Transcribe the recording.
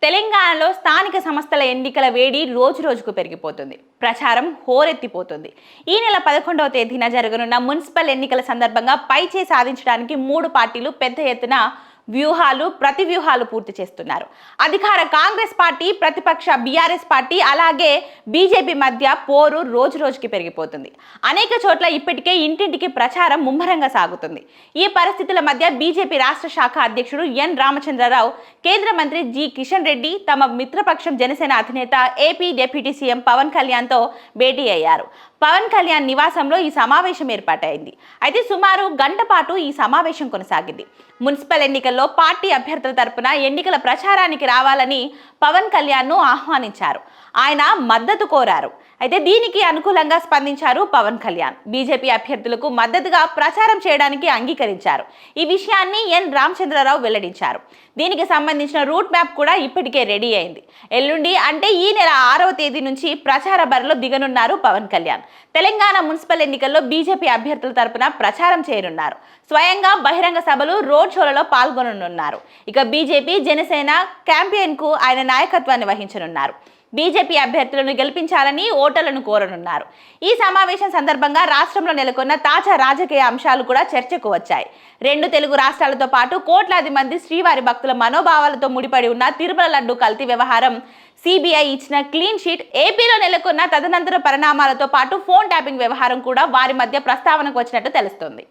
తెలంగాణలో స్థానిక సంస్థల ఎన్నికల వేడి రోజురోజుకు పెరిగిపోతుంది. ప్రచారం హోరెత్తిపోతుంది. ఈ నెల 11వ తేదీన జరగనున్న మున్సిపల్ ఎన్నికల సందర్భంగా పైచేయి సాధించడానికి మూడు పార్టీలు పెద్ద ఎత్తున ప్రతి వ్యూహాలు పూర్తి చేస్తున్నారు. అధికార కాంగ్రెస్ పార్టీ, ప్రతిపక్ష బీఆర్ఎస్ పార్టీ అలాగే బీజేపీ మధ్య పోరు రోజురోజుకి పెరిగిపోతుంది. అనేక చోట్ల ఇప్పటికే ఇంటింటికి ప్రచారం ముమ్మరంగా సాగుతుంది. ఈ పరిస్థితుల మధ్య బీజేపీ రాష్ట్ర శాఖ అధ్యక్షుడు ఎన్ రామచంద్రరావు, కేంద్ర మంత్రి జి కిషన్ రెడ్డి తమ మిత్రపక్షం జనసేన అధినేత ఏపీ డిప్యూటీ సీఎం పవన్ కళ్యాణ్తో భేటీ అయ్యారు. పవన్ కళ్యాణ్ నివాసంలో ఈ సమావేశం ఏర్పాటైంది. అయితే సుమారు గంట పాటు ఈ సమావేశం కొనసాగింది. మున్సిపల్ ఎన్నికల్లో పార్టీ అభ్యర్థుల తరపున ఎన్నికల ప్రచారానికి రావాలని పవన్ కళ్యాణ్ను ఆహ్వానించారు. ఆయన మద్దతు కోరారు. అయితే దీనికి అనుకూలంగా స్పందించారు పవన్ కళ్యాణ్. బీజేపీ అభ్యర్థులకు మద్దతుగా ప్రచారం చేయడానికి అంగీకరించారు. ఈ విషయాన్ని ఎన్ రామచంద్రరావు వెల్లడించారు. దీనికి సంబంధించిన రూట్ మ్యాప్ కూడా ఇప్పటికే రెడీ అయింది. ఎల్లుండి అంటే ఈ నెల 6వ తేదీ నుంచి ప్రచార బరిలో దిగనున్నారు పవన్ కళ్యాణ్. తెలంగాణ మున్సిపల్ ఎన్నికల్లో బీజేపీ అభ్యర్థుల తరపున ప్రచారం చేయనున్నారు. స్వయంగా బహిరంగ సభలు, రోడ్ షోలలో పాల్గొననున్నారు. ఇక బీజేపీ, జనసేన క్యాంపెయిన్ కు ఆయన నాయకత్వాన్ని వహించనున్నారు. బీజేపీ అభ్యర్థులను గెలిపించాలని ఓటర్లను కోరనున్నారు. ఈ సమావేశం సందర్భంగా రాష్ట్రంలో నెలకొన్న తాజా రాజకీయ అంశాలు కూడా చర్చకు వచ్చాయి. రెండు తెలుగు రాష్ట్రాలతో పాటు కోట్లాది మంది శ్రీవారి భక్తుల మనోభావాలతో ముడిపడి ఉన్న తిరుమల లడ్డు కల్తీ వ్యవహారం, సిబిఐ ఇచ్చిన క్లీన్ షీట్, ఏపీలో నెలకొన్న తదనంతర పరిణామాలతో పాటు ఫోన్ ట్యాపింగ్ వ్యవహారం కూడా వారి మధ్య ప్రస్తావనకు వచ్చినట్టు తెలుస్తోంది.